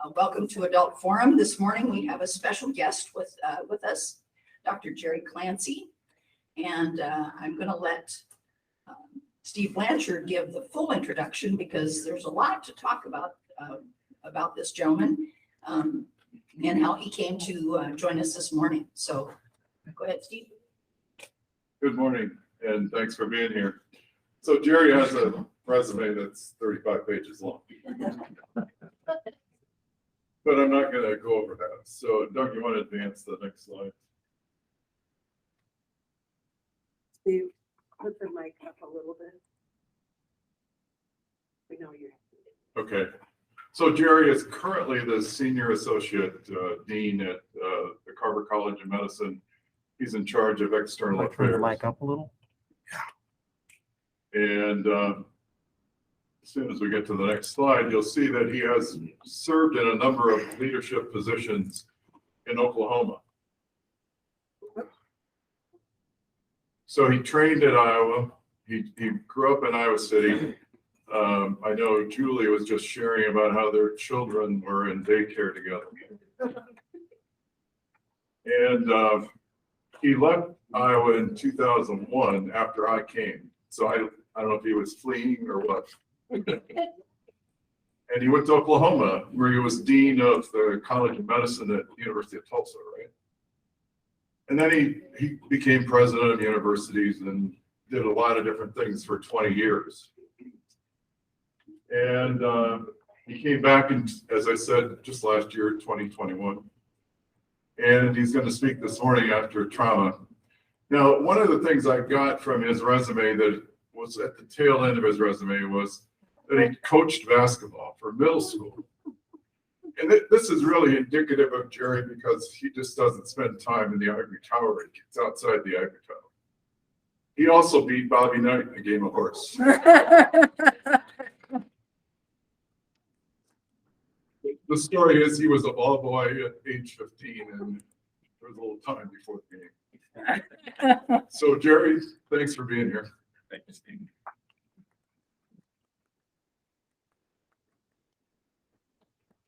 Welcome to Adult Forum. This morning we have a special guest with us, Dr. Jerry Clancy, and I'm going to let Steve Blanchard give the full introduction because there's a lot to talk about this gentleman and how he came to join us this morning. So go ahead, Steve. Good morning, and thanks for being here. So Jerry has a resume that's 35 pages long. But I'm not going to go over that. So Doug, you want to advance the next slide? Steve, put the mic up a little bit. We know you're. Okay. So Jerry is currently the Senior Associate Dean at the Carver College of Medicine. He's in charge of external affairs. Turn the mic up a little. And as soon as we get to the next slide, you'll see that he has served in a number of leadership positions in Oklahoma. So he trained at Iowa. He grew up in Iowa City. I know Julie was just sharing about how their children were in daycare together. And he left Iowa in 2001 after I came. So I don't know if he was fleeing or what. And he went to Oklahoma, where he was dean of the College of Medicine at the University of Tulsa, right? And then he became president of universities and did a lot of different things for 20 years. And he came back, in, as I said, just last year, 2021. And he's going to speak this morning after trauma. Now, one of the things I got from his resume that was at the tail end of his resume was that he coached basketball for middle school. And this is really indicative of Jerry because he just doesn't spend time in the ivory tower. He gets outside the ivory tower. He also beat Bobby Knight in a game of horse. The story is he was a ball boy at age 15 and there was a little time before the game. So Jerry, thanks for being here. Thank you, Steve.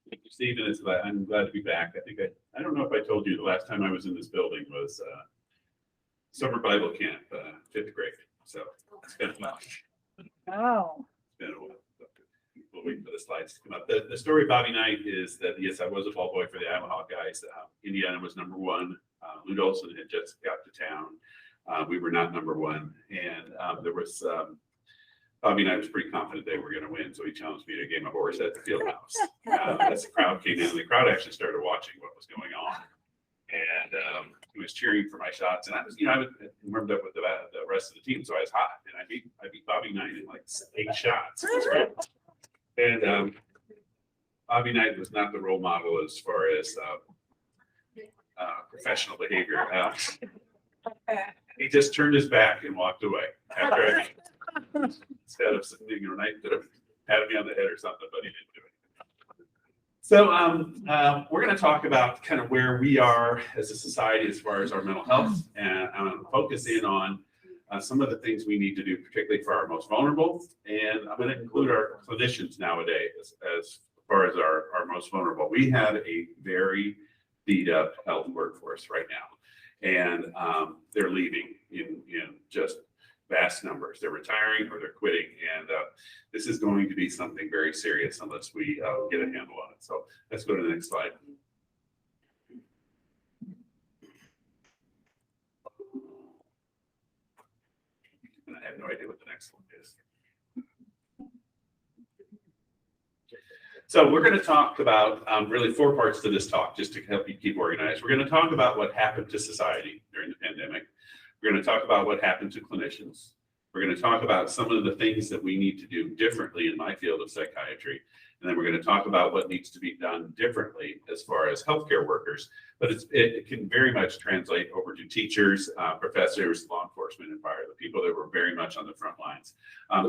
Thank you, Steve, and I'm glad to be back. I don't know if I told you the last time I was in this building was summer Bible camp, 5th grade. So it's been a while. Oh. It's been a while. We'll wait for the slides to come up. The story of Bobby Knight is that, yes, I was a ball boy for the Iowa Hawkeyes. Indiana was number 1. Lute Olson had just got to town. We were not number 1. And there was, Bobby Knight was pretty confident they were going to win. So he challenged me to a game of horse at the field house. As the crowd came in, the crowd actually started watching what was going on. And he was cheering for my shots. And I was, I warmed up with the rest of the team. So I was hot. And I beat Bobby Knight in like 8 shots. And Bobby Knight was not the role model as far as professional behavior. He just turned his back and walked away after I instead of sitting, Knight could have had me on the head or something, but he didn't do it. So we're going to talk about kind of where we are as a society as far as our mental health, and I'm going to focus in on some of the things we need to do, particularly for our most vulnerable. And I'm going to include our clinicians nowadays as far as our most vulnerable. We have a very beat up health workforce right now. And they're leaving in just vast numbers. They're retiring or they're quitting. And this is going to be something very serious unless we get a handle on it. So let's go to the next slide. And I have no idea what the next one is. So we're going to talk about really 4 parts to this talk, just to help you keep organized. We're going to talk about what happened to society during the pandemic. We're going to talk about what happened to clinicians. We're going to talk about some of the things that we need to do differently in my field of psychiatry. And then we're going to talk about what needs to be done differently as far as healthcare workers. But it can very much translate over to teachers, professors, law enforcement, and fire, the people that were very much on the front lines.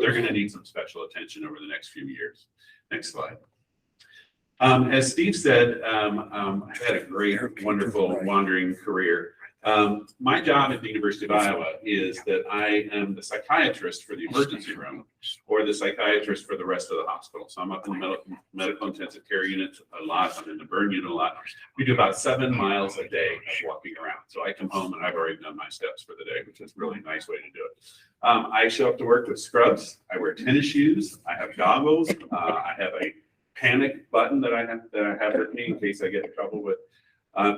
They're going to need some special attention over the next few years. Next slide. As Steve said, I've had a great, wonderful wandering career. My job at the University of Iowa is that I am the psychiatrist for the emergency room or the psychiatrist for the rest of the hospital. So I'm up in the medical intensive care unit a lot. I'm in the burn unit a lot. We do about 7 miles a day of walking around. So I come home and I've already done my steps for the day, which is a really nice way to do it. I show up to work with scrubs. I wear tennis shoes. I have goggles. I have a panic button that I have with me in case I get in trouble with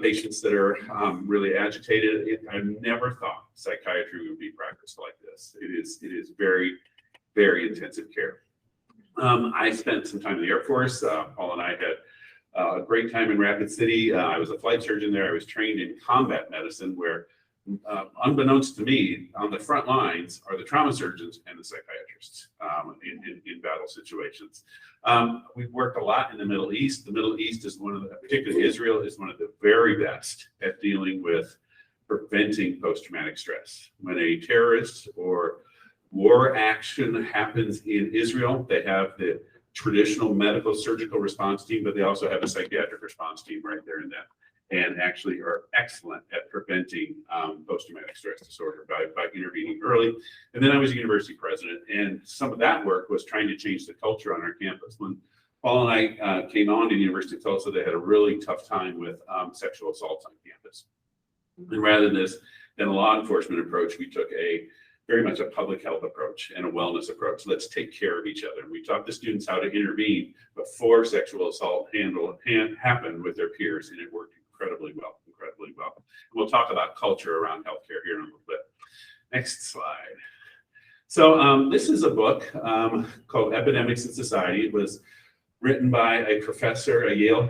patients that are really agitated. I never thought psychiatry would be practiced like this. It is very, very intensive care. I spent some time in the Air Force. Paul and I had a great time in Rapid City. I was a flight surgeon there. I was trained in combat medicine where, unbeknownst to me, on the front lines are the trauma surgeons and the psychiatrists in battle situations. We've worked a lot in the Middle East. The Middle East is particularly Israel, is one of the very best at dealing with preventing post-traumatic stress. When a terrorist or war action happens in Israel, they have the traditional medical surgical response team, but they also have a psychiatric response team right there in that, and actually are excellent at preventing post-traumatic stress disorder by intervening early. And then I was a university president, and some of that work was trying to change the culture on our campus. When Paul and I came on to the University of Tulsa, they had a really tough time with sexual assaults on campus. And rather than a law enforcement approach, we took very much a public health approach and a wellness approach. Let's take care of each other. And we taught the students how to intervene before sexual assault happened with their peers, and it worked incredibly well. We'll talk about culture around healthcare here in a little bit. Next slide. So this is a book called Epidemics in Society. It was written by a professor, a Yale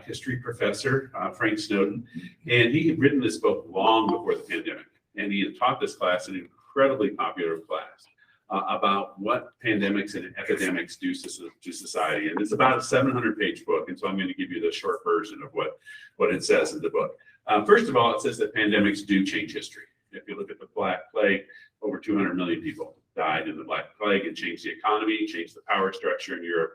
history professor, Frank Snowden. And he had written this book long before the pandemic. And he had taught this class, an incredibly popular class, about what pandemics and epidemics do to society. And it's about a 700-page book. And so I'm going to give you the short version of what it says in the book. First of all, it says that pandemics do change history. If you look at the Black Plague, over 200 million people died in the Black Plague. It changed the economy, changed the power structure in Europe.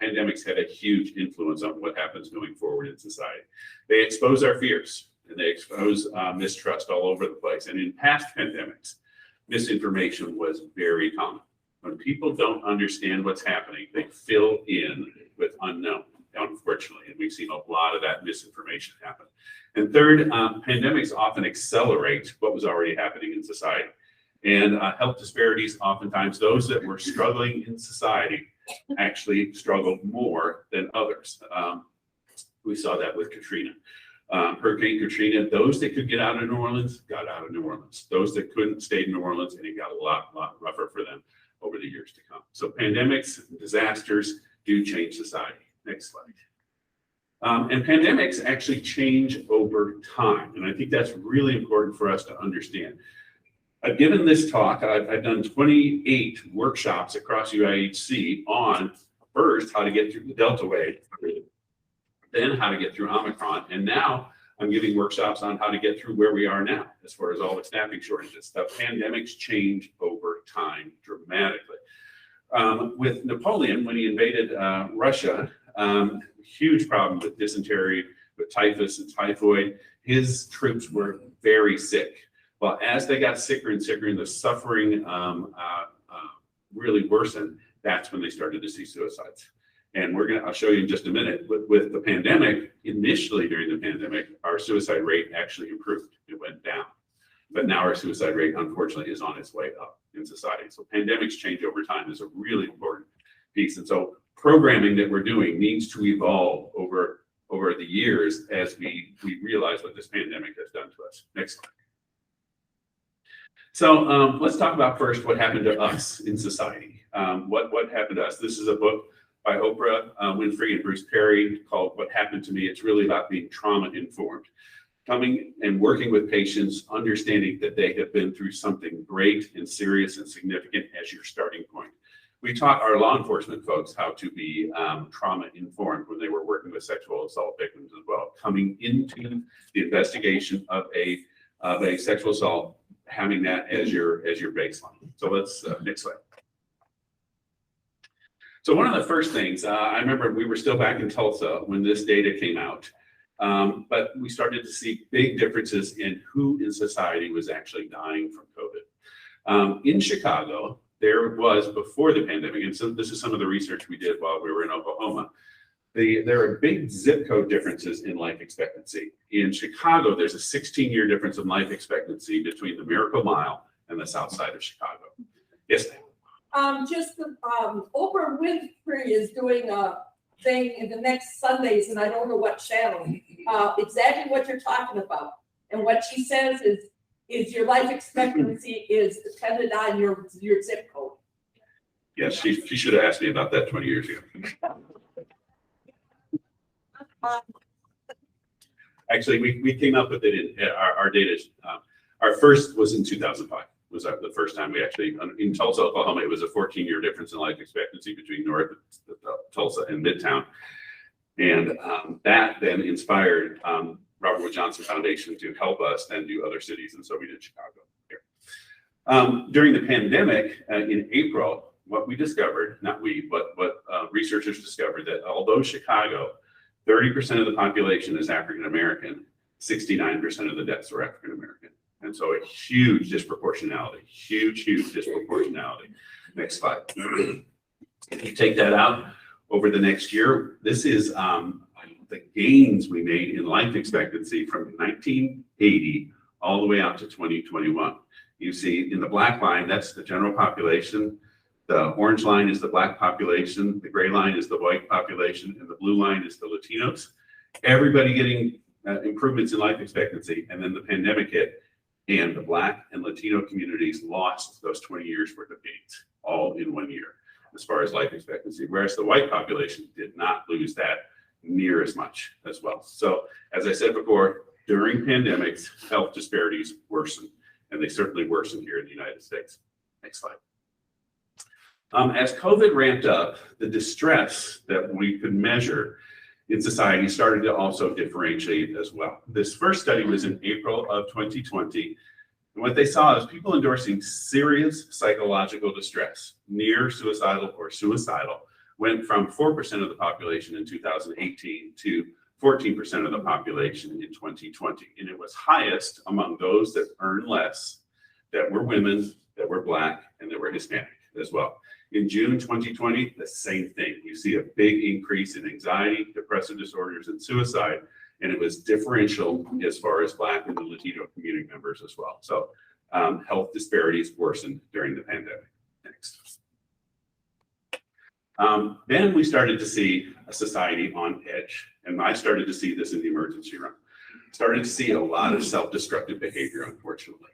Pandemics had a huge influence on what happens going forward in society. They expose our fears, and they expose mistrust all over the place. And in past pandemics, misinformation was very common. When people don't understand what's happening, they fill in with unknown, unfortunately. And we've seen a lot of that misinformation happen. And third, pandemics often accelerate what was already happening in society. And health disparities, oftentimes those that were struggling in society actually struggled more than others. We saw that with Katrina. Hurricane Katrina, those that could get out of New Orleans got out of New Orleans. Those that couldn't stayed in New Orleans, and it got a lot rougher for them over the years to come. So pandemics, disasters do change society. Next slide. And pandemics actually change over time. And I think that's really important for us to understand. I've given this talk, I've done 28 workshops across UIHC on first how to get through the Delta wave, then how to get through Omicron, and now I'm giving workshops on how to get through where we are now as far as all the staffing shortages. The pandemics change over time dramatically. With Napoleon, when he invaded Russia, huge problem with dysentery, with typhus and typhoid. His troops were very sick. Well, as they got sicker and sicker and the suffering really worsened, that's when they started to see suicides. And I'll show you in just a minute, with the pandemic, initially during the pandemic, our suicide rate actually improved. It went down. But now our suicide rate, unfortunately, is on its way up in society. So pandemics change over time is a really important piece. And so programming that we're doing needs to evolve over the years as we realize what this pandemic has done to us. Next slide. So let's talk about first what happened to us in society. What happened to us? This is a book by Oprah Winfrey and Bruce Perry called What Happened to Me. It's really about being trauma informed. Coming and working with patients, understanding that they have been through something great and serious and significant as your starting point. We taught our law enforcement folks how to be trauma informed when they were working with sexual assault victims as well. Coming into the investigation of a sexual assault, having that as your baseline. So let's next slide. So one of the first things I remember, we were still back in Tulsa when this data came out. But we started to see big differences in who in society was actually dying from COVID. In Chicago, there was, before the pandemic, and so this is some of the research we did while we were in Oklahoma, there are big zip code differences in life expectancy. In Chicago, there's a 16-year difference in life expectancy between the Miracle Mile and the south side of Chicago. Yes, ma'am. Oprah Winfrey is doing a thing in the next Sundays, and I don't know what channel, exactly what you're talking about. And what she says is your life expectancy is dependent on your zip code. Yes, she should have asked me about that 20 years ago. Actually, we came up with it in our data. Our first was in 2005. Was the first time we actually, in Tulsa, Oklahoma, it was a 14-year difference in life expectancy between North Tulsa and Midtown. And that then inspired Robert Wood Johnson Foundation to help us then do other cities, and so we did Chicago here. During the pandemic, in April, what we discovered, not we, but what researchers discovered, that although Chicago, 30% of the population is African American, 69% of the deaths were African American. And so a huge disproportionality, huge disproportionality. Next slide. If you take that out over the next year, this is the gains we made in life expectancy from 1980 all the way out to 2021. You see in the black line, that's the general population. The orange line is the black population. The gray line is the white population. And the blue line is the Latinos. Everybody getting improvements in life expectancy. And then the pandemic hit. And the Black and Latino communities lost those 20 years worth of gains all in 1 year as far as life expectancy, whereas the white population did not lose that near as much as well. So as I said before, during pandemics, health disparities worsen, and they certainly worsen here in the United States. Next slide. As COVID ramped up, the distress that we could measure in society started to also differentiate as well. This first study was in April of 2020. And what they saw is people endorsing serious psychological distress, near suicidal or suicidal, went from 4% of the population in 2018 to 14% of the population in 2020. And it was highest among those that earn less, that were women, that were Black, and that were Hispanic as well. In June 2020, the same thing. You see a big increase in anxiety, depressive disorders, and suicide, and it was differential as far as Black and the Latino community members as well. So health disparities worsened during the pandemic. Next. Then we started to see a society on edge, and I started to see this in the emergency room. Started to see a lot of self-destructive behavior, unfortunately.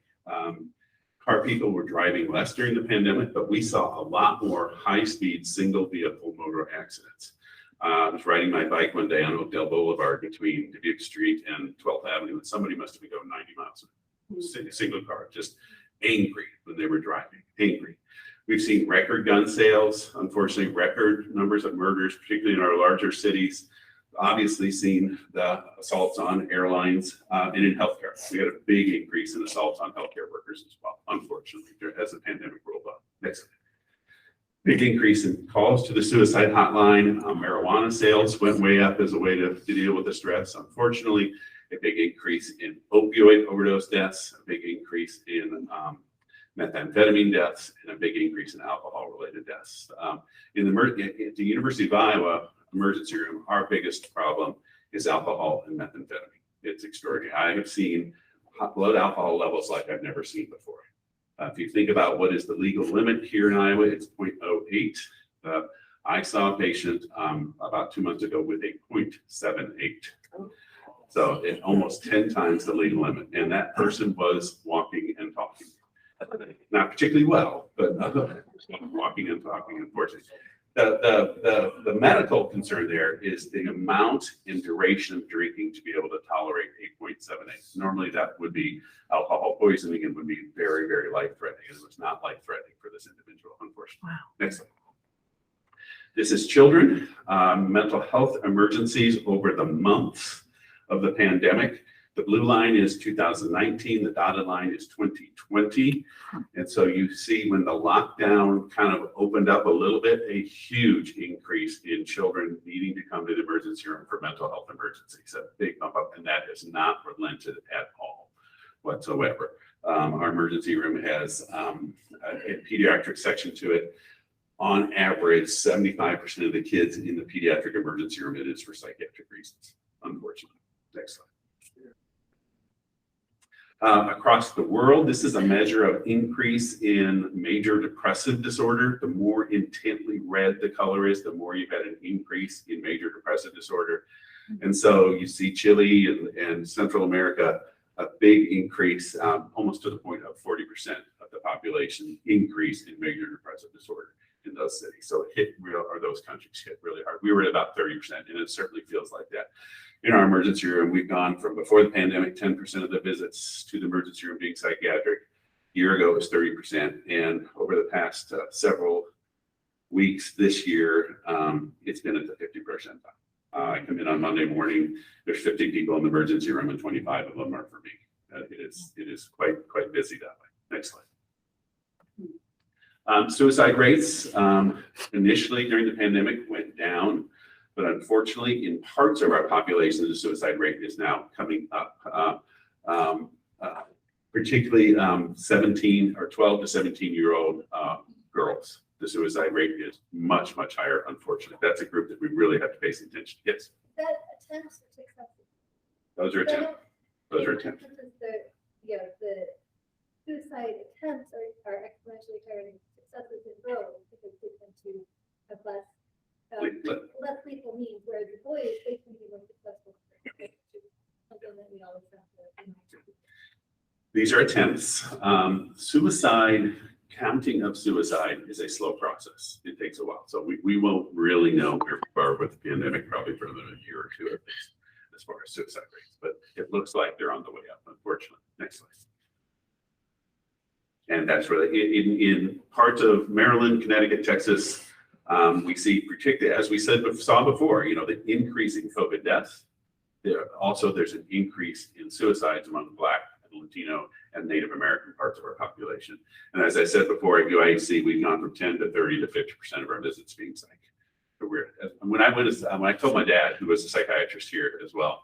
Car people were driving less during the pandemic, but we saw a lot more high-speed single vehicle motor accidents. I was riding my bike one day on Oakdale Boulevard between Dubuque Street and 12th Avenue, and somebody must have been going 90 miles an hour. Single car, just angry when they were driving, angry. We've seen record gun sales, unfortunately, record numbers of murders, particularly in our larger cities. Obviously seen the assaults on airlines and in healthcare. We had a big increase in assaults on healthcare workers as well, unfortunately, as the pandemic rolled up. Next. Big increase in calls to the suicide hotline. Marijuana sales went way up as a way to deal with the stress. Unfortunately, a big increase in opioid overdose deaths, a big increase in methamphetamine deaths, and a big increase in alcohol-related deaths. At the University of Iowa emergency room, our biggest problem is alcohol and methamphetamine. It's extraordinary. I have seen blood alcohol levels like I've never seen before. If you think about what is the legal limit here in Iowa, it's 0.08. I saw a patient about 2 months ago with a 0.78. So it's almost 10 times the legal limit. And that person was walking and talking. Not particularly well, but walking and talking, unfortunately. The medical concern there is the amount and duration of drinking to be able to tolerate a 0.78. Normally that would be alcohol poisoning and would be very, very life-threatening. It was not life-threatening for this individual, unfortunately. Wow. Next slide. This is children, mental health emergencies over the months of the pandemic. The blue line is 2019, the dotted line is 2020. And so you see when the lockdown kind of opened up a little bit, a huge increase in children needing to come to the emergency room for mental health emergencies, a big bump up, and that has not relented at all whatsoever. Our emergency room has a pediatric section to it. On average, 75% of the kids in the pediatric emergency room, it is for psychiatric reasons, unfortunately. Next slide. Across the world, this is a measure of increase in major depressive disorder. The more intently red the color is, the more you've had an increase in major depressive disorder. And so you see Chile and Central America, a big increase, almost to the point of 40% of the population increase in major depressive disorder in those cities. So those countries hit really hard. We were at about 30%, and it certainly feels like that. In our emergency room, we've gone from before the pandemic, 10% of the visits to the emergency room being psychiatric. A year ago, it was 30%. And over the past several weeks this year, it's been at the 50%. I come in on Monday morning, there's 50 people in the emergency room and 25 of them are for me. It is quite busy that way. Next slide. Suicide rates initially during the pandemic went down, but unfortunately in parts of our population, the suicide rate is now coming up, particularly 17 or 12 to 17-year-old girls. The suicide rate is much higher, unfortunately. That's a group that we really have to pay some attention to. Yes? That attempts or successes? Those are attempts. Those are attempts. The suicide attempts are exponentially higher than successes in girls because they tend to have less lethal means, whereas the boys, they can be more successful. Something that we always have to. These are attempts. Counting of suicide is a slow process. It takes a while. So we won't really know where we are with the pandemic probably for another year or two at least as far as suicide rates. But it looks like they're on the way up, unfortunately. Next slide. And that's really in parts of Maryland, Connecticut, Texas, we see particularly, as we saw before, the increase in COVID deaths. There's an increase in suicides among Black and Latino and Native American parts of our population. And as I said before, at UIHC, we've gone from 10 to 30 to 50% of our visits being psych. When I told my dad, who was a psychiatrist here as well,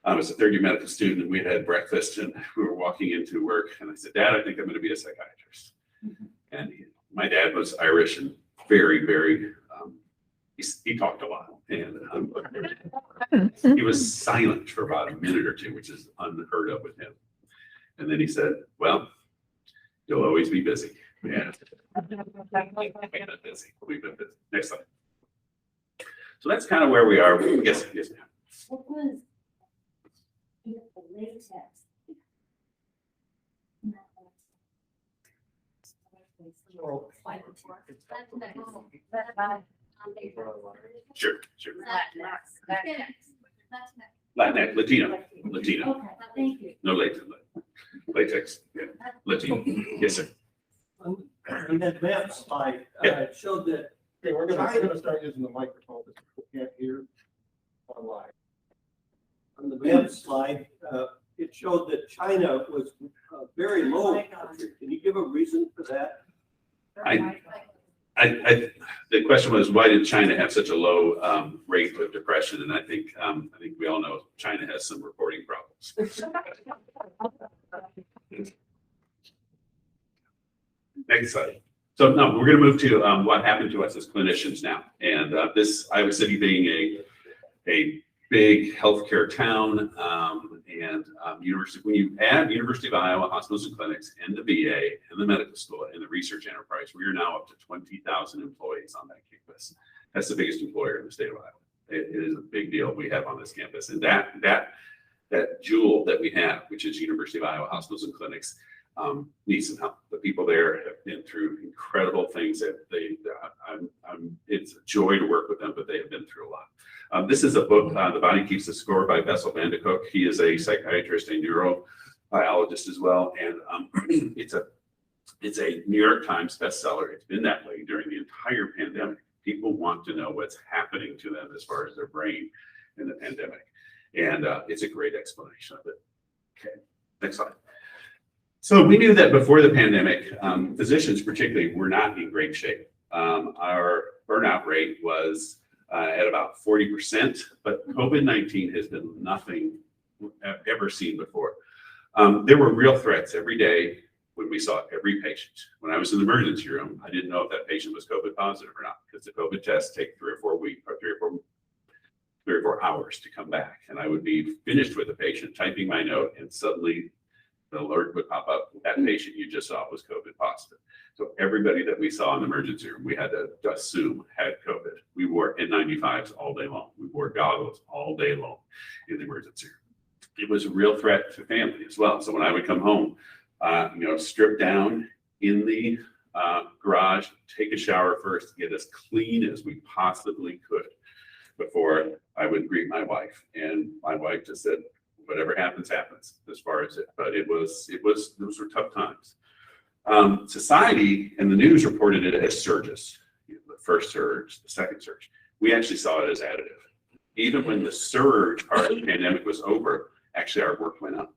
I was a third year medical student, and we had breakfast, and we were walking into work, and I said, "Dad, I think I'm going to be a psychiatrist." Mm-hmm. And my dad was Irish and very he talked a lot, and he was silent for about a minute or two, which is unheard of with him. And then he said, "Well, you'll always be busy." Yeah. We've been busy. Next slide. So that's kind of where we are. Yes, ma'am. What was the latex? Sure. Latinx. Latino. Okay, thank you. No latex. Yeah. Latino. Yes, sir. In that map slide, it showed that We're gonna start using the microphone that people can't hear online. on the map slide, it showed that China was very low. Can you give a reason for that? The question was, why did China have such a low rate of depression? And I think we all know China has some reporting problems. Next slide. So no, we're going to move to what happened to us as clinicians now. And this Iowa City being a big healthcare town, and university, when you add University of Iowa hospitals and clinics and the VA and the medical school and the research enterprise, we are now up to 20,000 employees on that campus. That's the biggest employer in the state of Iowa. It is a big deal we have on this campus, and that jewel that we have, which is University of Iowa hospitals and clinics, needs some help. The people there have been through incredible things that it's a joy to work with them, but they have been through a lot. This is a book, The Body Keeps the Score by Bessel van de Kock. He is a psychiatrist and neurobiologist as well. And it's a New York Times bestseller. It's been that way during the entire pandemic. People want to know what's happening to them as far as their brain in the pandemic. And it's a great explanation of it. Okay, next slide. So we knew that before the pandemic, physicians particularly were not in great shape. Our burnout rate was at about 40%, but COVID-19 has been nothing I've ever seen before. There were real threats every day when we saw every patient. When I was in the emergency room, I didn't know if that patient was COVID positive or not, because the COVID tests take 3 or 4 hours to come back. And I would be finished with the patient, typing my note, and suddenly the alert would pop up. That patient you just saw was COVID positive. So everybody that we saw in the emergency room, we had to assume had COVID. We wore N95s all day long. We wore goggles all day long in the emergency room. It was a real threat to family as well. So when I would come home, strip down in the garage, take a shower first, get as clean as we possibly could before I would greet my wife. And my wife just said, whatever happens, happens as far as it. But those were tough times. Society and the news reported it as surges. The first surge, the second surge. We actually saw it as additive. Even when the surge part of the pandemic was over, actually our work went up,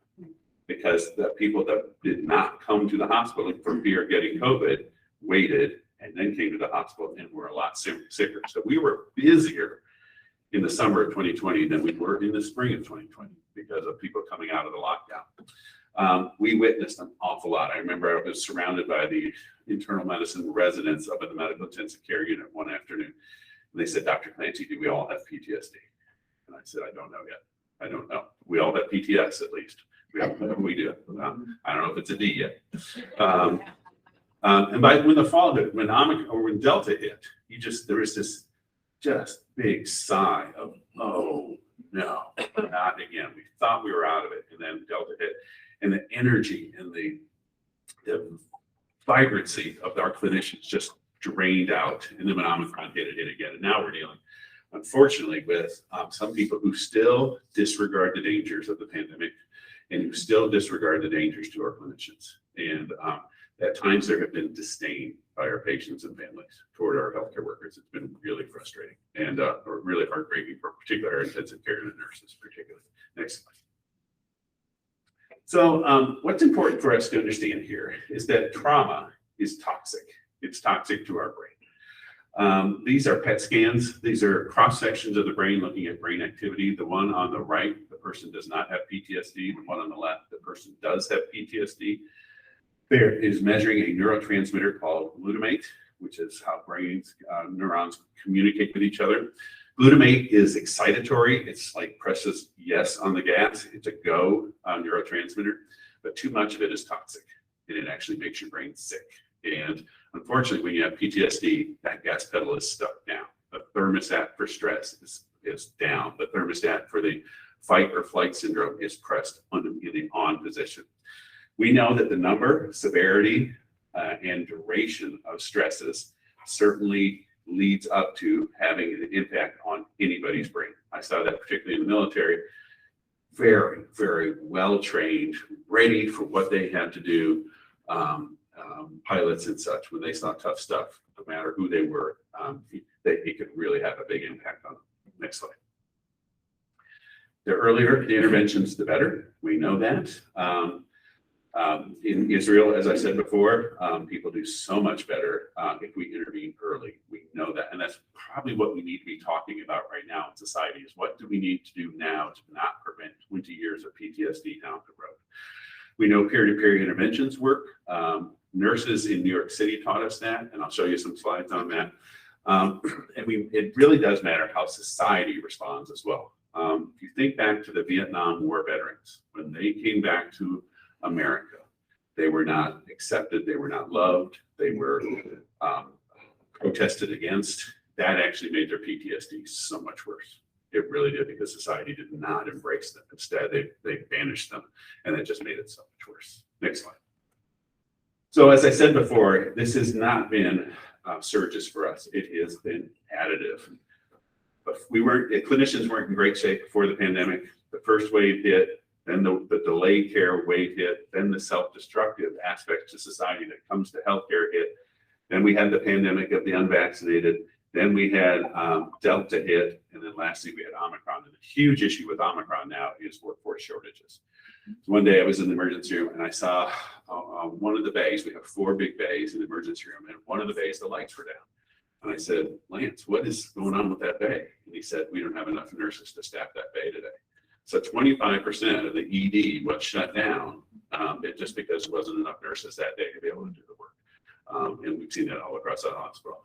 because the people that did not come to the hospital for fear of getting COVID waited and then came to the hospital and were a lot sicker. So we were busier in the summer of 2020 than we were in the spring of 2020 because of people coming out of the lockdown. We witnessed an awful lot. I remember I was surrounded by the internal medicine residents up at the medical intensive care unit one afternoon. And they said, Dr. Clancy, do we all have PTSD? And I said, I don't know yet. I don't know. We all have PTS at least. We do. I don't know if it's a D yet. And when the fall hit, when Delta hit, there was this just big sigh of, oh no, not again. We thought we were out of it, and then Delta hit, and the energy and the vibrancy of our clinicians just drained out, and then when Omicron hit again, and now we're dealing, unfortunately, with some people who still disregard the dangers of the pandemic and who still disregard the dangers to our clinicians. And at times there have been disdain by our patients and families toward our healthcare workers. It's been really frustrating and really heartbreaking for particularly our intensive care and nurses particularly. Next slide. So what's important for us to understand here is that trauma is toxic. It's toxic to our brain. These are PET scans. These are cross sections of the brain looking at brain activity. The one on the right, the person does not have PTSD. The one on the left, the person does have PTSD. There is measuring a neurotransmitter called glutamate, which is how brains, neurons communicate with each other. Glutamate is excitatory. It's like presses yes on the gas. It's a go neurotransmitter, but too much of it is toxic, and it actually makes your brain sick. And unfortunately, when you have PTSD, that gas pedal is stuck down. The thermostat for stress is down. The thermostat for the fight or flight syndrome is pressed in the on position. We know that the number, severity, and duration of stresses certainly leads up to having an impact on anybody's brain. I saw that particularly in the military. Very, very well trained, ready for what they had to do. Pilots and such, when they saw tough stuff, no matter who they were, it could really have a big impact on them. Next slide. The earlier the interventions, the better. We know that. In Israel, as I said before, people do so much better if we intervene early. We know that. And that's probably what we need to be talking about right now in society is what do we need to do now to not prevent 20 years of PTSD down the road. We know peer-to-peer interventions work. Nurses in New York City taught us that, and I'll show you some slides on that. It really does matter how society responds as well. If you think back to the Vietnam War veterans, when they came back to America, they were not accepted, they were not loved, they were protested against. That actually made their PTSD so much worse. It really did, because society did not embrace them. Instead, they banished them, and it just made it so much worse. Next slide. So as I said before, this has not been surges for us. It has been additive. But clinicians weren't in great shape before the pandemic. The first wave hit, then the delayed care wave hit, then the self-destructive aspect to society that comes to healthcare hit. Then we had the pandemic of the unvaccinated. Then we had Delta hit, and then lastly we had Omicron. And the huge issue with Omicron now is workforce shortages. So one day I was in the emergency room and I saw one of the bays, we have 4 big bays in the emergency room, and one of the bays, the lights were down. And I said, Lance, what is going on with that bay? And he said, we don't have enough nurses to staff that bay today. So 25% of the ED was shut down, just because there wasn't enough nurses that day to be able to do the work. And we've seen that all across the hospital.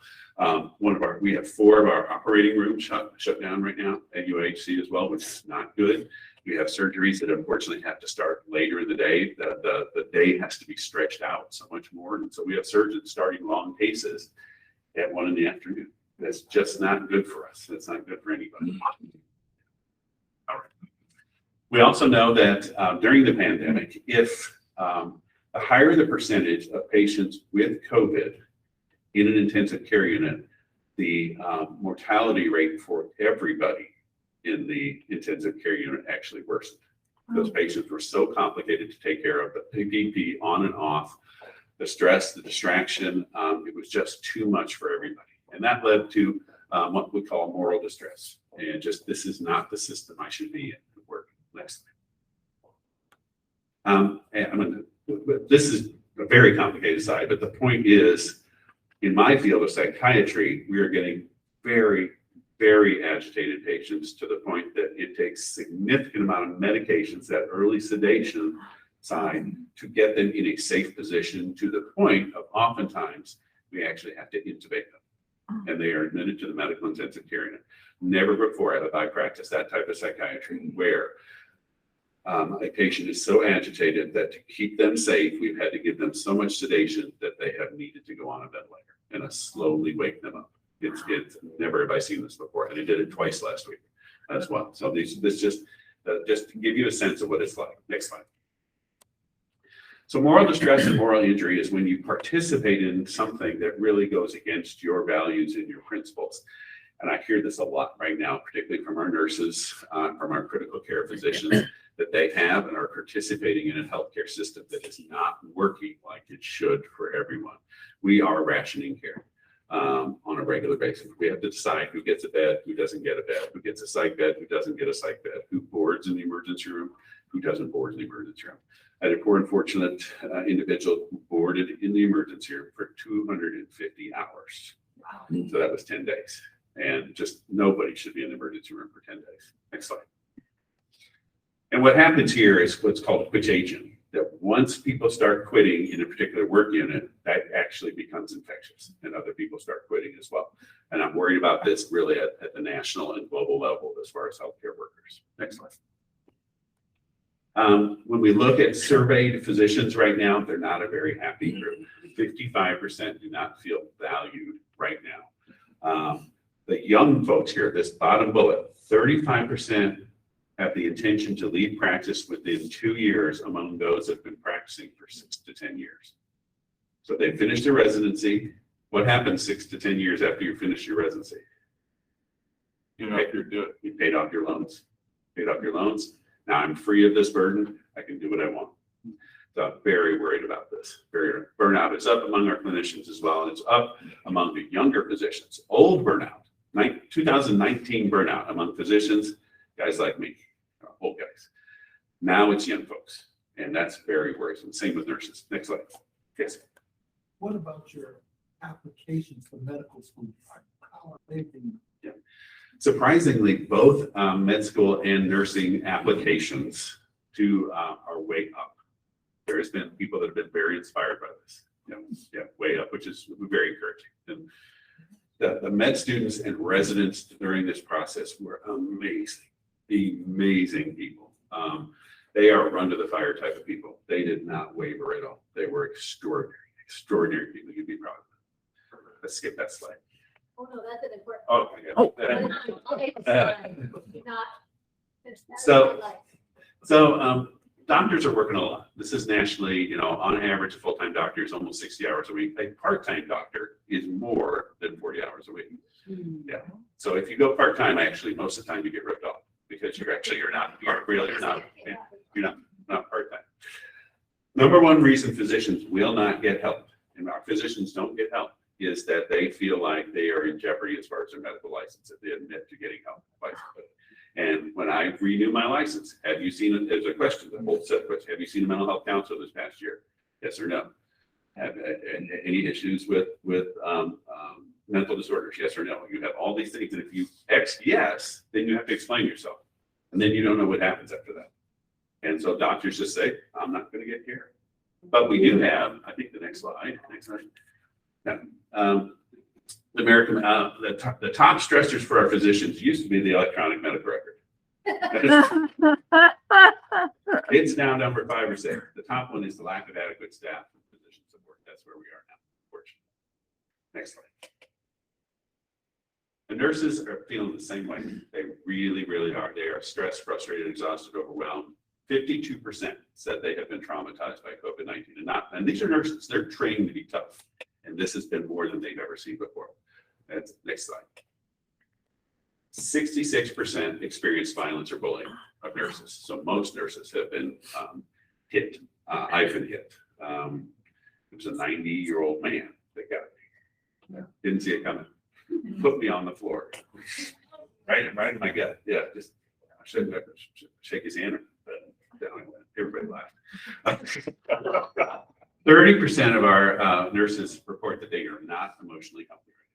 We have 4 of our operating rooms shut down right now at UHC as well, which is not good. We have surgeries that unfortunately have to start later in the day. The day has to be stretched out so much more. And so we have surgeons starting long cases at 1 PM. That's just not good for us. That's not good for anybody. All right. We also know that during the pandemic, if the higher the percentage of patients with COVID in an intensive care unit, the mortality rate for everybody in the intensive care unit actually worsened. Those patients were so complicated to take care of, the PPP on and off, the stress, the distraction, it was just too much for everybody. And that led to what we call moral distress. And just, this is not the system I should be in at work. Next. This is a very complicated side, but the point is, in my field of psychiatry, we are getting very, very agitated patients to the point that it takes significant amount of medications, that early sedation side, to get them in a safe position, to the point of oftentimes we actually have to intubate them and they are admitted to the medical intensive care unit. Never before have I practiced that type of psychiatry where a patient is so agitated that to keep them safe, we've had to give them so much sedation that they have needed to go on a ventilator and slowly wake them up. It's never have I seen this before, and I did it twice last week as well. So this just to give you a sense of what it's like. Next slide. So moral distress and moral injury is when you participate in something that really goes against your values and your principles. And I hear this a lot right now, particularly from our nurses, from our critical care physicians, that they have and are participating in a healthcare system that is not working like it should for everyone. We are rationing care on a regular basis. We have to decide who gets a bed, who doesn't get a bed, who gets a psych bed, who doesn't get a psych bed, who boards in the emergency room, who doesn't board in the emergency room. I had a poor unfortunate individual who boarded in the emergency room for 250 hours. Wow. So that was 10 days. And just nobody should be in the emergency room for 10 days. Next slide. And what happens here is what's called contagion. That once people start quitting in a particular work unit, that actually becomes infectious and other people start quitting as well. And I'm worried about this really at the national and global level as far as healthcare workers. Next slide. When we look at surveyed physicians right now, they're not a very happy group. 55% do not feel valued right now. The young folks here, this bottom bullet, 35% have the intention to leave practice within 2 years among those that have been practicing for 6 to 10 years. So they finished their residency. What happens 6 to 10 years after you finish your residency? You paid off your loans. Paid off your loans. Now I'm free of this burden. I can do what I want. So I'm very worried about this. Burnout is up among our clinicians as well. And it's up among the younger physicians. Old burnout, 2019 burnout among physicians, guys like me, old guys. Now it's young folks. And that's very worrisome. Same with nurses. Next slide. Yes. What about your applications for medical school? How are they being? Yeah. Surprisingly, both med school and nursing applications are way up. There has been people that have been very inspired by this. Way up, which is very encouraging. And the med students and residents during this process were amazing, amazing people. They are run to the fire type of people. They did not waver at all. They were extraordinary people. You'd be proud of them. Let's skip that slide. Oh, no, that's an important. Oh, my God. So doctors are working a lot. This is nationally, on average, a full-time doctor is almost 60 hours a week. A part-time doctor is more than 40 hours a week. Yeah. So if you go part-time, actually, most of the time you get ripped off because you're not part-time. Number one reason physicians will not get help, and our physicians don't get help, is that they feel like they are in jeopardy as far as their medical license if they admit to getting help. And when I renew my license, have you seen it? There's a question, the whole set question. Have you seen a mental health counselor this past year? Yes or no? Have any issues with mental disorders? Yes or no? You have all these things, and if you X yes, then you have to explain yourself, and then you don't know what happens after that. And so doctors just say, I'm not going to get care. But we do have, I think the next slide. Yeah. The American, the top stressors for our physicians used to be the electronic medical record. It's now number 5 or 6. The top one is the lack of adequate staff and physician support. That's where we are now, unfortunately. Next slide. The nurses are feeling the same way. They really, really are. They are stressed, frustrated, exhausted, overwhelmed. 52% said they have been traumatized by COVID-19, and these are nurses. They're trained to be tough, and this has been more than they've ever seen before. That's next slide. 66% experienced violence or bullying of nurses. So most nurses have been hit. I've been hit. It was a 90-year-old man that got me. Didn't see it coming. Put me on the floor. Right in my gut. Yeah, just I shouldn't have shake his hand. Everybody laughed. 30% of our nurses report that they are not emotionally healthy right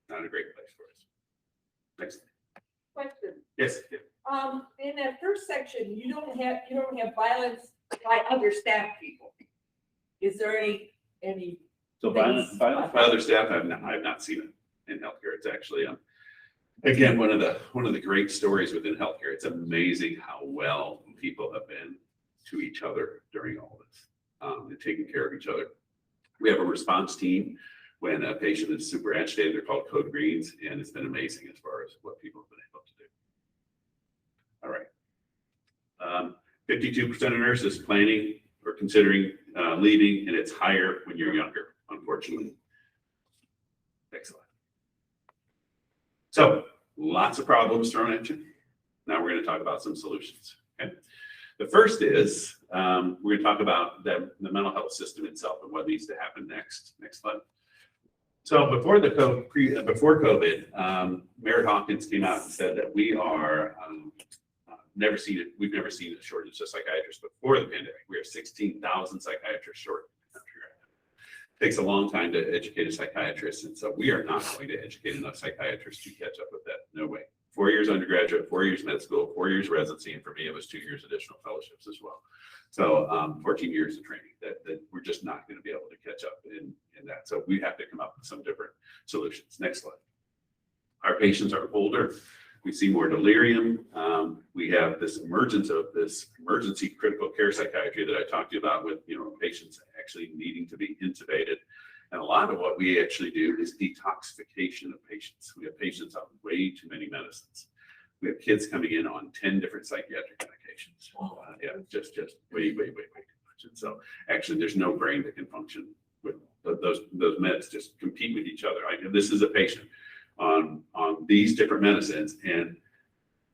now. Not a great place for us. Next. Question. Yes. In that first section, you don't have violence by understaffed people. Is there any? So violence by other staff, I've not seen it in healthcare. It's actually again one of the great stories within healthcare. It's amazing how well people have been to each other during all this, and taking care of each other. We have a response team when a patient is super agitated. They're called Code Greens, and it's been amazing as far as what people have been able to do. All right. 52% of nurses planning or considering leaving, and it's higher when you're younger, unfortunately. Next slide. So lots of problems thrown at you. Now we're going to talk about some solutions. Okay. The first is we're going to talk about the mental health system itself and what needs to happen next. Next slide. So before COVID, Mayor Hawkins came out and said that we are never seen it. We've never seen a shortage of psychiatrists before the pandemic. We are 16,000 psychiatrists short in the country right now. It takes a long time to educate a psychiatrist, and so we are not going to educate enough psychiatrists to catch up with that. No way. 4 years undergraduate, 4 years med school, 4 years residency, and for me, it was 2 years additional fellowships as well. So 14 years of training that we're just not going to be able to catch up in that. So we have to come up with some different solutions. Next slide. Our patients are older. We see more delirium. We have this emergence of this emergency critical care psychiatry that I talked to you about with, patients actually needing to be intubated. And a lot of what we actually do is detoxification of patients. We have patients on way too many medicines. We have kids coming in on 10 different psychiatric medications. Just way too much. And so actually there's no brain that can function with those meds, just compete with each other. This is a patient on these different medicines, and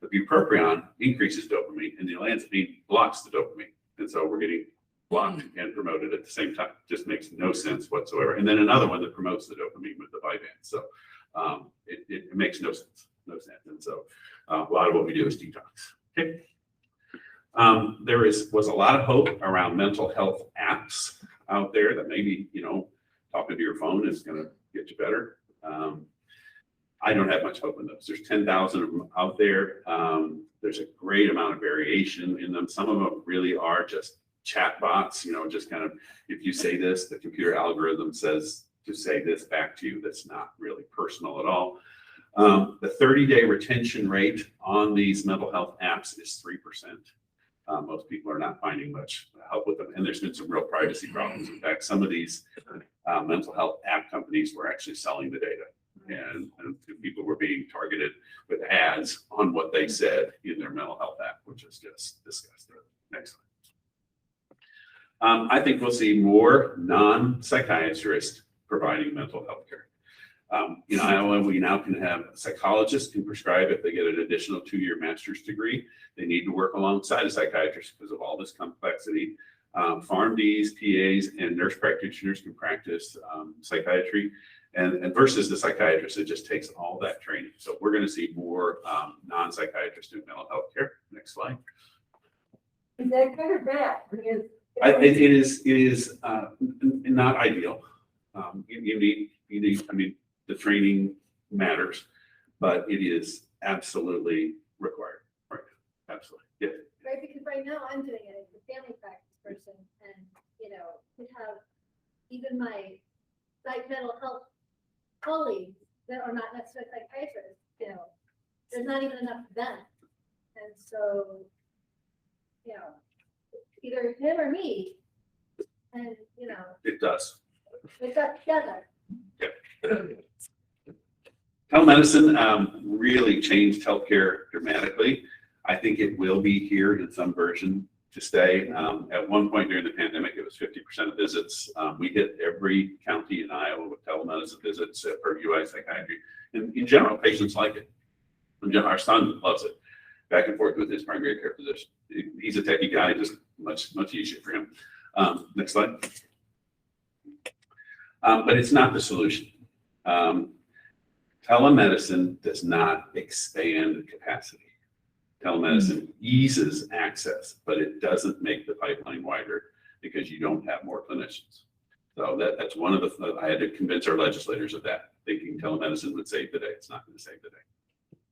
the bupropion increases dopamine and the olanzapine blocks the dopamine. And so we're getting blocked and promoted at the same time. Just makes no sense whatsoever. And then another one that promotes the dopamine with the Vyvanse. So it makes no sense. And so a lot of what we do is detox. Okay. There was a lot of hope around mental health apps out there that maybe, talking to your phone is going to get you better. I don't have much hope in those. There's 10,000 of them out there. There's a great amount of variation in them. Some of them really are just chat bots, just kind of, if you say this, the computer algorithm says to say this back to you. That's not really personal at all. The 30-day retention rate on these mental health apps is 3%. Most people are not finding much help with them. And there's been some real privacy problems. In fact, some of these mental health app companies were actually selling the data. And people were being targeted with ads on what they said in their mental health app, which is just disgusting. Next slide. I think we'll see more non-psychiatrists providing mental health care. We now can have psychologists can prescribe if they get an additional 2-year master's degree. They need to work alongside a psychiatrist because of all this complexity. PharmDs, PAs, and nurse practitioners can practice psychiatry. And versus the psychiatrist, it just takes all that training. So we're going to see more non-psychiatrists do mental health care. Next slide. Is that good or bad? Because It is not ideal. You need, I mean, the training matters, but it is absolutely required. Right. Absolutely. Yeah. Right, because right now I'm doing it as a family practice person and, to have even my mental health colleagues that are not necessarily psychiatrists, there's not even enough of them. And so, either him or me, and, It does. we got together. Telemedicine really changed healthcare dramatically. I think it will be here in some version to stay. At one point during the pandemic, it was 50% of visits. We hit every county in Iowa with telemedicine visits per UI psychiatry. And in general, patients like it. Our son loves it. Back and forth with his primary care physician. He's a techie guy, just much easier for him. Next slide. But it's not the solution. Telemedicine does not expand capacity. Telemedicine eases access, but it doesn't make the pipeline wider because you don't have more clinicians. So that's one of the, I had to convince our legislators of that, thinking telemedicine would save the day. It's not going to save the day.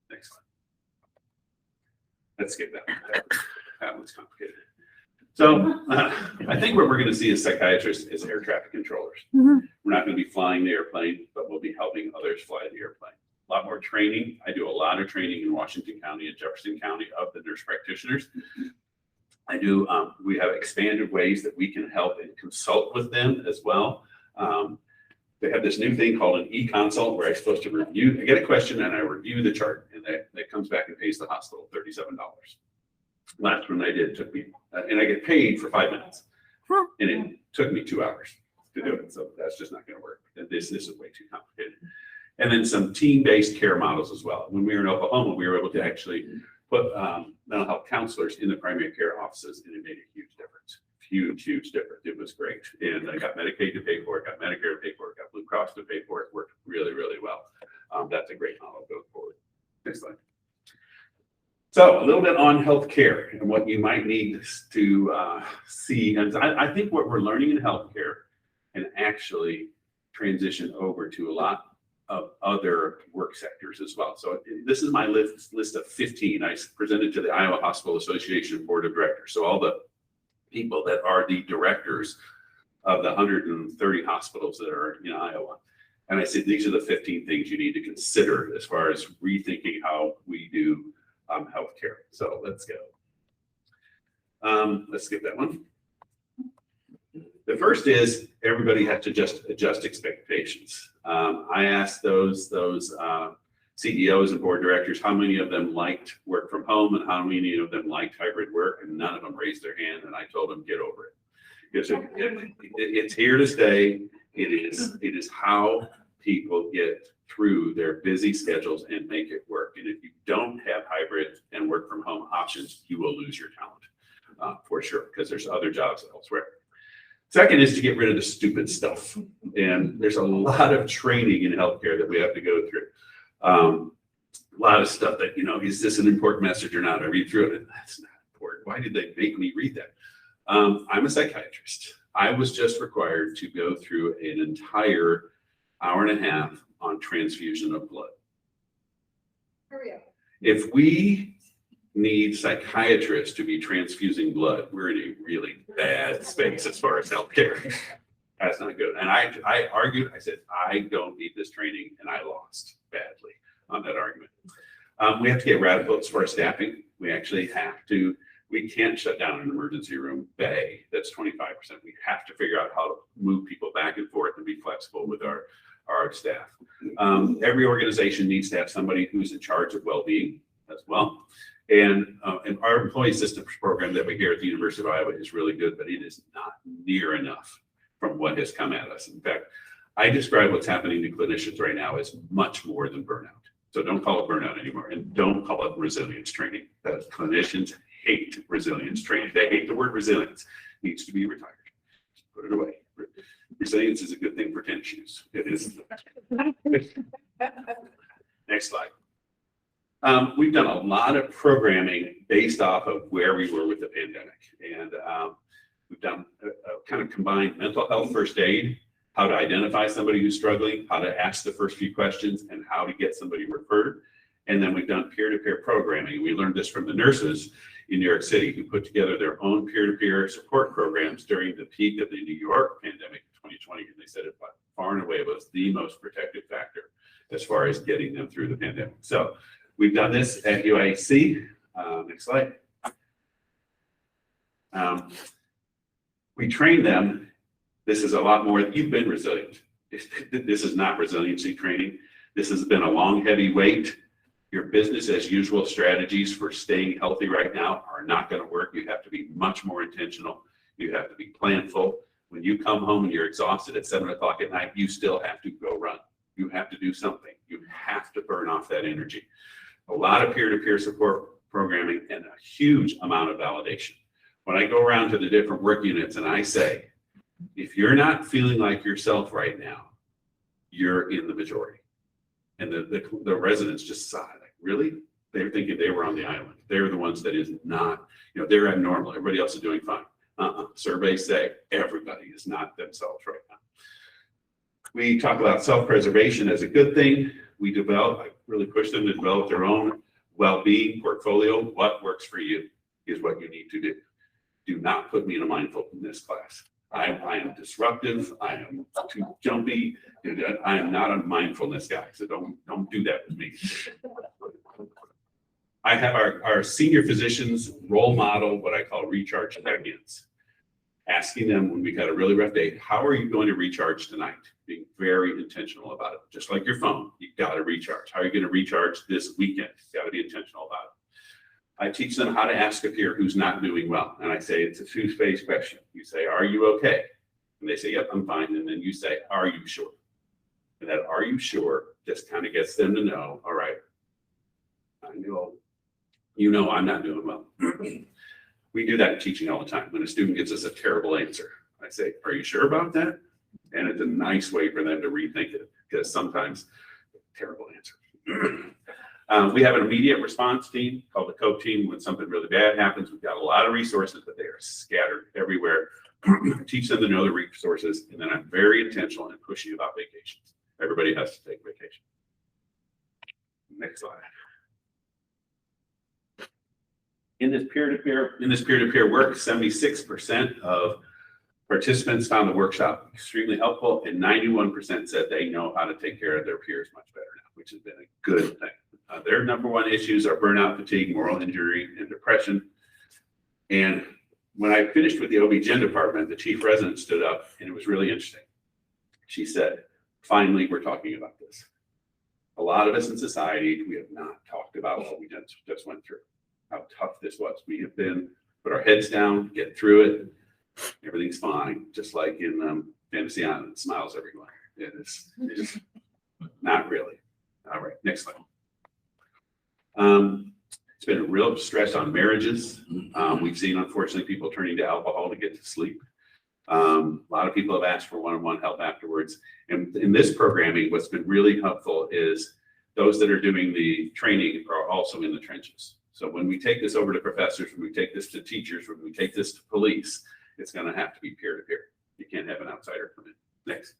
Next slide. Let's skip that one. That one's complicated. So I think what we're going to see as psychiatrists is air traffic controllers. We're not going to be flying the airplane, but we'll be helping others fly the airplane. A lot more training. I do a lot of training in Washington County and Jefferson County of the nurse practitioners. I do, we have expanded ways that we can help and consult with them as well. They have this new thing called an e-consult where I'm supposed to review, I get a question and I review the chart and that comes back and pays the hospital $37. Last one I did took me, and I get paid for 5 minutes. And it took me 2 hours to do it. So that's just not going to work. This is way too complicated. And then some team-based care models as well. When we were in Oklahoma, we were able to actually put mental health counselors in the primary care offices, and it made a huge difference. Huge difference. It was great. And I got Medicaid to pay for it, got Medicare to pay for it, got Blue Cross to pay for it. Worked really well. That's a great model going forward. Next slide. So a little bit on healthcare and what you might need to see. And I think what we're learning in healthcare can actually transition over to a lot of other work sectors as well. So this is my list of 15 I presented to the Iowa Hospital Association Board of Directors. So all the people that are the directors of the 130 hospitals that are in Iowa. And I said, these are the 15 things you need to consider as far as rethinking how we do healthcare. So let's go. Let's skip that one. The first is everybody has to just adjust expectations. I asked those CEOs and board directors how many of them liked work from home and how many of them liked hybrid work, and none of them raised their hand. And I told them, get over it. Because it's here to stay. It is how people get through their busy schedules and make it work. And if you don't have hybrid and work from home options, you will lose your talent for sure, because there's other jobs elsewhere. Second is to get rid of the stupid stuff. And there's a lot of training in healthcare that we have to go through. A lot of stuff that, is this an important message or not? I read through it and that's not important. Why did they make me read that? I'm a psychiatrist. I was just required to go through an entire hour and a half on transfusion of blood. Hurry up. If we need psychiatrists to be transfusing blood, we're in a really bad space as far as healthcare. That's not good. And I argued, I said, I don't need this training, and I lost badly on that argument. We have to get radical as far as staffing. We actually have to, we can't shut down an emergency room bay that's 25%. We have to figure out how to move people back and forth and be flexible with our staff. Every organization needs to have somebody who's in charge of well-being as well. And our employee assistance program that we here at the University of Iowa is really good, but it is not near enough from what has come at us. In fact, I describe what's happening to clinicians right now as much more than burnout. So don't call it burnout anymore, and don't call it resilience training. Because clinicians hate resilience training. They hate the word resilience. It needs to be retired. Just put it away. Resilience is a good thing for tennis shoes. It is. Next slide. We've done a lot of programming based off of where we were with the pandemic. And we've done a kind of combined mental health first aid, how to identify somebody who's struggling, how to ask the first few questions, and how to get somebody referred. And then we've done peer-to-peer programming. We learned this from the nurses in New York City who put together their own peer-to-peer support programs during the peak of the New York pandemic in 2020. And they said it far and away was the most protective factor as far as getting them through the pandemic. So we've done this at UIC. Next slide. We train them. This is a lot more. You've been resilient. This is not resiliency training. This has been a long, heavy weight. Your business as usual strategies for staying healthy right now are not going to work. You have to be much more intentional. You have to be planful. When you come home and you're exhausted at 7 o'clock at night, you still have to go run. You have to do something. You have to burn off that energy. A lot of peer-to-peer support programming and a huge amount of validation. When I go around to the different work units and I say, if you're not feeling like yourself right now, you're in the majority. And the residents just sigh, like, really? They're thinking they were on the island. They're the ones that is not, they're abnormal. Everybody else is doing fine. Surveys say everybody is not themselves right now. We talk about self-preservation as a good thing. I really push them to develop their own well-being portfolio. What works for you is what you need to do. Do not put me in a mindfulness class. I am disruptive. I am too jumpy. I am not a mindfulness guy, so don't do that with me. I have our senior physicians role model what I call recharge check-ins. Asking them when we've had a really rough day, how are you going to recharge tonight? Being very intentional about it. Just like your phone, you've got to recharge. How are you going to recharge this weekend? You've got to be intentional about it. I teach them how to ask a peer who's not doing well. And I say, it's a two-phase question. You say, are you okay? And they say, yep, I'm fine. And then you say, are you sure? And that are you sure just kind of gets them to know, all right, I know, I'm not doing well. We do that in teaching all the time. When a student gives us a terrible answer, I say, are you sure about that? And it's a nice way for them to rethink it, because sometimes terrible answer. We have an immediate response team called the COPE team. When something really bad happens, we've got a lot of resources, but they are scattered everywhere. Teach them to know the resources, and then I'm very intentional in pushing about vacations. Everybody has to take vacation. Next slide. In this peer-to-peer work, 76% of participants found the workshop extremely helpful, and 91% said they know how to take care of their peers much better now, which has been a good thing. Their number one issues are burnout, fatigue, moral injury, and depression. And when I finished with the OB-GYN department, the chief resident stood up, and it was really interesting. She said, finally, we're talking about this. A lot of us in society, we have not talked about what we just went through, how tough this was. We have been, put our heads down, get through it. Everything's fine, just like in Fantasy Island, smiles everywhere. It's not really. All right, next slide. It's been a real stress on marriages. We've seen, unfortunately, people turning to alcohol to get to sleep. A lot of people have asked for one-on-one help afterwards. And in this programming, what's been really helpful is those that are doing the training are also in the trenches. So when we take this over to professors, when we take this to teachers, when we take this to police, it's going to have to be peer-to-peer. You can't have an outsider come in. Next.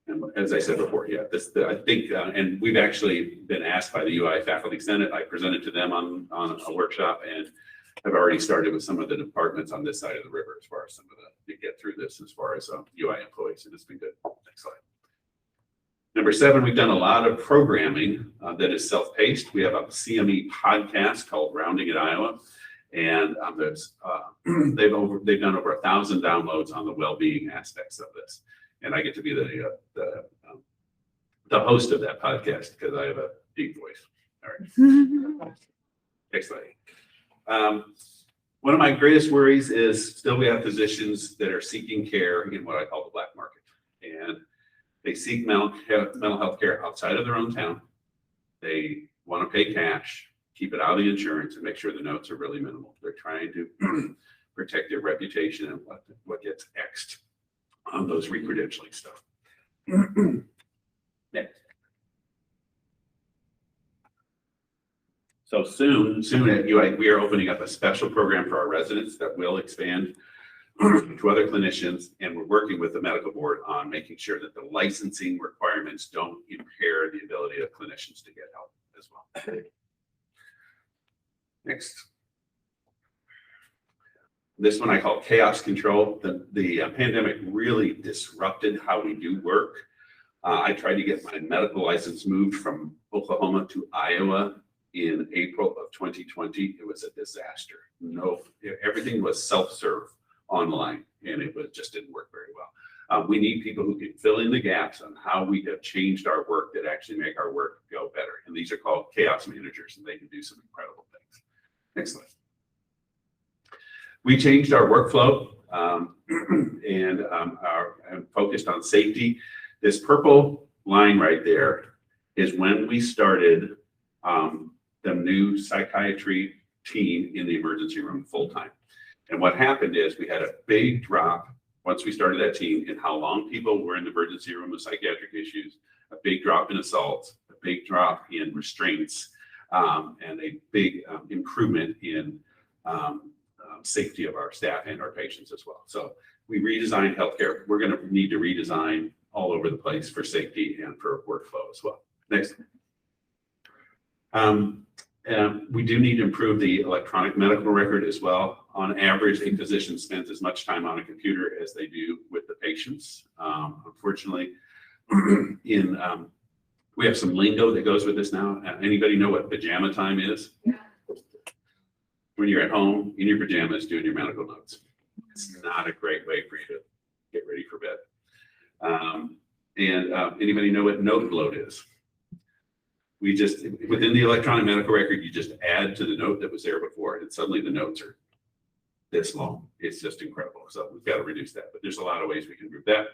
And as I said before, yeah, I think, and we've actually been asked by the UI Faculty Senate. I presented to them on a workshop, and have already started with some of the departments on this side of the river as far as some of the, to get through this as far as UI employees, and it's been good. Next slide. Number 7, we've done a lot of programming that is self-paced. We have a CME podcast called Rounding at Iowa, and they've done over 1,000 downloads on the well-being aspects of this. And I get to be the host of that podcast because I have a deep voice. All right. Next slide. One of my greatest worries is still we have physicians that are seeking care in what I call the black market. And they seek mental health care outside of their own town. They want to pay cash, keep it out of the insurance, and make sure the notes are really minimal. They're trying to protect their reputation and what gets X'd on those re-credentialing stuff. Next. So soon at UI, we are opening up a special program for our residents that will expand to other clinicians, and we're working with the medical board on making sure that the licensing requirements don't impair the ability of clinicians to get help as well. Next. This one I call chaos control. The pandemic really disrupted how we do work. I tried to get my medical license moved from Oklahoma to Iowa in April of 2020. It was a disaster. Everything was self-serve online, and just didn't work very well. We need people who can fill in the gaps on how we have changed our work that actually make our work go better. And these are called chaos managers, and they can do some incredible things. Next slide. We changed our workflow and are focused on safety. This purple line right there is when we started the new psychiatry team in the emergency room full-time. And what happened is we had a big drop once we started that team in how long people were in the emergency room with psychiatric issues, a big drop in assaults, a big drop in restraints, and a big improvement in safety of our staff and our patients as well. So we redesigned healthcare. We're going to need to redesign all over the place for safety and for workflow as well. Next. We do need to improve the electronic medical record as well. On average, a physician spends as much time on a computer as they do with the patients. Unfortunately, we have some lingo that goes with this now. Anybody know what pajama time is? Yeah. When you're at home in your pajamas doing your medical notes. It's not a great way for you to get ready for bed. Anybody know what note bloat is? We just, within the electronic medical record, you just add to the note that was there before, and suddenly the notes are this long. It's just incredible. So we've got to reduce that, but there's a lot of ways we can improve that.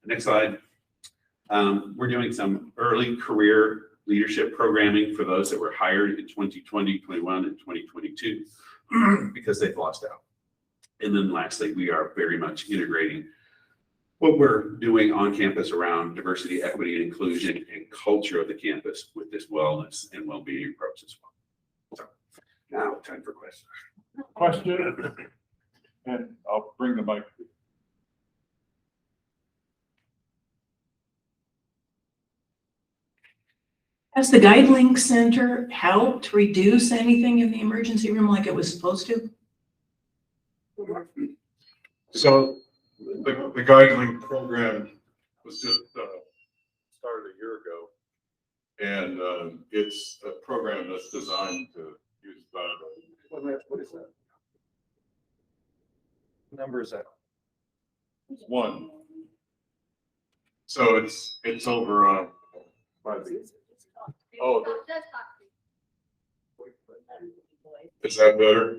Next slide. We're doing some early career leadership programming for those that were hired in 2020, 21, and 2022 because they've lost out. And then lastly, we are very much integrating what we're doing on campus around diversity, equity, and inclusion and culture of the campus with this wellness and well-being approach as well. So now time for questions. Question, and I'll bring the mic. Has the Guidelink Center helped reduce anything in the emergency room like it was supposed to? So the Guidelink program was just started a year ago, and it's a program that's designed to use What is that? What number is that? one. So it's over oh, is that better?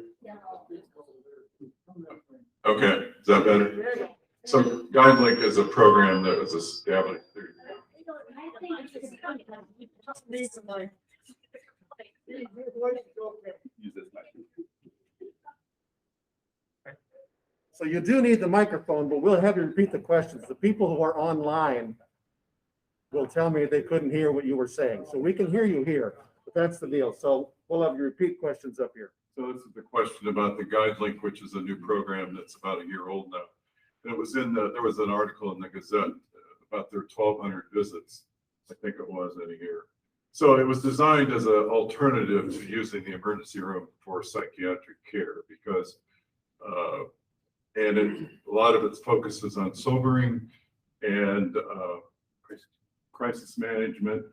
Okay, is that better? So Guidelink is a program that was established. So you do need the microphone, but we'll have you repeat the questions. The people who are online will tell me they couldn't hear what you were saying. So we can hear you here, but that's the deal. So we'll have you repeat questions up here. So this is the question about the Guidelink, which is a new program that's about a year old now. And it was there was an article in the Gazette about their 1,200 visits, I think it was, in a year. So it was designed as an alternative to using the emergency room for psychiatric care because, a lot of its focus is on sobering and crisis management,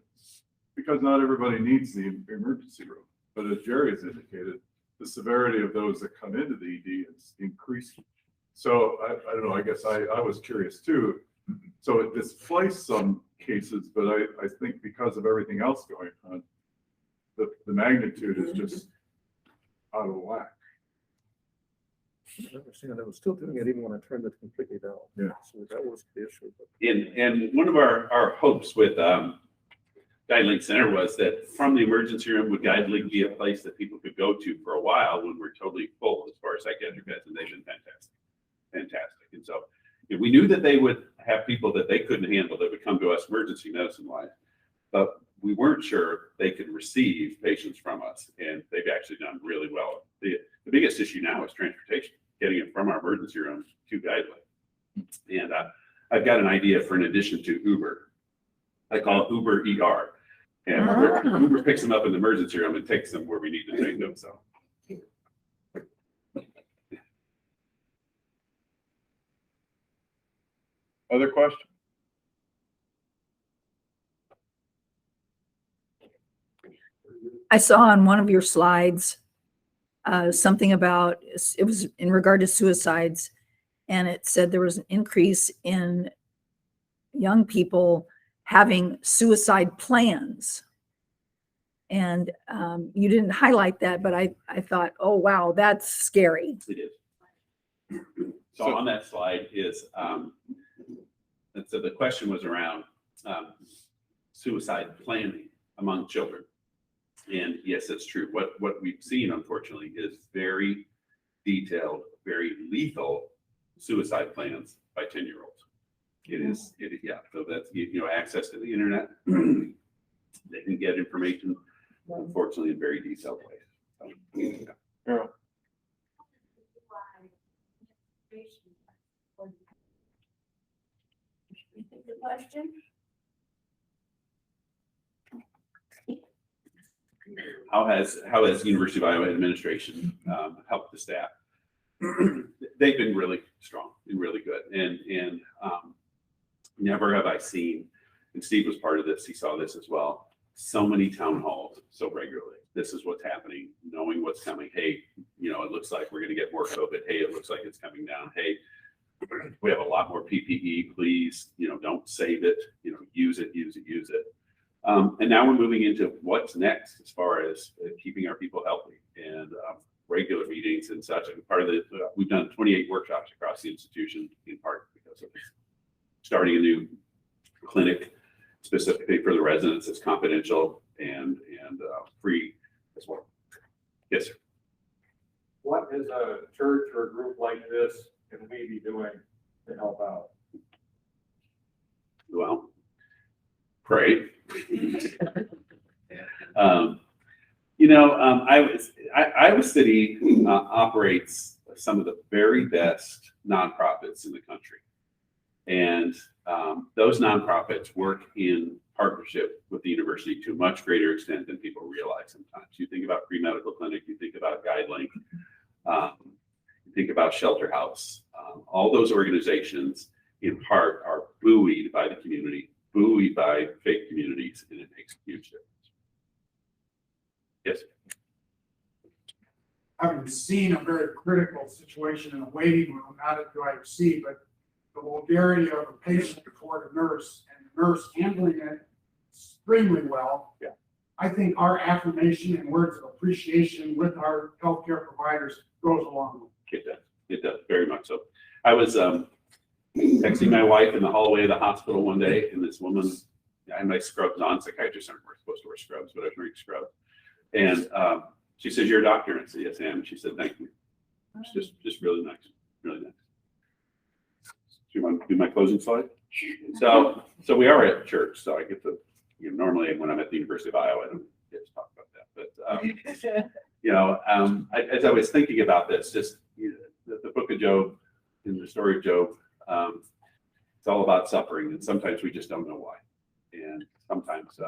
because not everybody needs the emergency room. But as Jerry has indicated, the severity of those that come into the ED is increasing. So I don't know, I guess I was curious too. So it displaced some cases, but I think because of everything else going on, the magnitude is just out of whack. I understand I was still doing it even when I turned it completely down. Yeah. So that was the issue. And one of our hopes with Guidelink Center was that from the emergency room, would Guidelink be a place that people could go to for a while when we're totally full as far as psychiatric beds, and they've been fantastic. And so we knew that they would have people that they couldn't handle that would come to us emergency medicine wise, but we weren't sure they could receive patients from us, and they've actually done really well. The biggest issue now is transportation, getting it from our emergency rooms to Guidelink. And I've got an idea for an addition to Uber. I call it Uber ER. And Uber picks them up in the emergency room and takes them where we need to take them. So. Other questions? I saw on one of your slides something about, it was in regard to suicides, and it said there was an increase in young people having suicide plans. And you didn't highlight that, but I thought, oh, wow, that's scary. It is. So on that slide is, and so the question was around suicide planning among children. And yes, that's true. What we've seen, unfortunately, is very detailed, very lethal suicide plans by 10-year-olds. Yeah. So that's, access to the internet. They can get information, unfortunately, in very detailed ways. So, Yeah. The question? How has University of Iowa administration helped the staff? They've been really strong and really good, and never have I seen, and Steve was part of this, he saw this as well, so many town halls so regularly. This is what's happening, knowing what's coming. Hey, it looks like we're going to get more COVID. Hey, it looks like it's coming down. Hey, we have a lot more PPE. Please, don't save it. Use it. And now we're moving into what's next as far as keeping our people healthy and regular meetings and such. And part of we've done 28 workshops across the institution, in part because of starting a new clinic specifically for the residents. It's confidential and free as well. Yes, sir. What is a church or a group like this can we be doing to help out? Well, pray. Iowa City operates some of the very best nonprofits in the country. And those nonprofits work in partnership with the university to a much greater extent than people realize sometimes. You think about pre-medical clinic, you think about Guidelink, you think about Shelter House. All those organizations in part are buoyed by the community, buoyed by faith communities, and it makes a huge difference. Yes. Having seen a very critical situation in a waiting room, not at UIC, but the vulgarity of a patient before the nurse and the nurse handling it extremely well. Yeah. I think our affirmation and words of appreciation with our healthcare providers goes along with it. It does very much so. I was texting my wife in the hallway of the hospital one day, and this woman, I had my scrubs on. Psychiatrists aren't supposed to wear scrubs, but I was wearing scrubs. And she says, "You're a doctor?" And I said, "Yes, I am." She said, "Thank you." It's just really nice, really nice. Do you want to do my closing slide? So we are at church, so I get to, normally when I'm at the University of Iowa, I don't get to talk about that. But as I was thinking about this, just the book of Job and the story of Job, it's all about suffering, and sometimes we just don't know why. And sometimes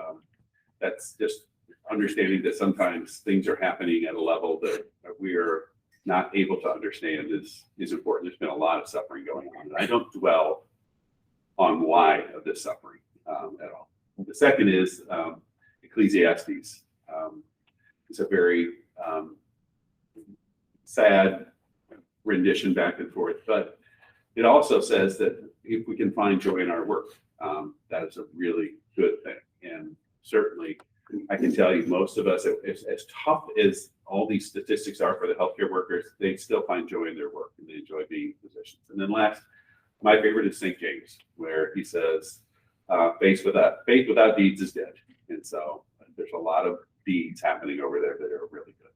that's just understanding that sometimes things are happening at a level that we are not able to understand is important. There's been a lot of suffering going on, and I don't dwell on why of this suffering at all. The second is Ecclesiastes. It's a very sad rendition back and forth, but it also says that if we can find joy in our work, that is a really good thing. And certainly, I can tell you, most of us, as tough as all these statistics are for the healthcare workers, they still find joy in their work and they enjoy being physicians. And then last, my favorite is St. James, where he says, faith without deeds is dead. And so there's a lot of deeds happening over there that are really good.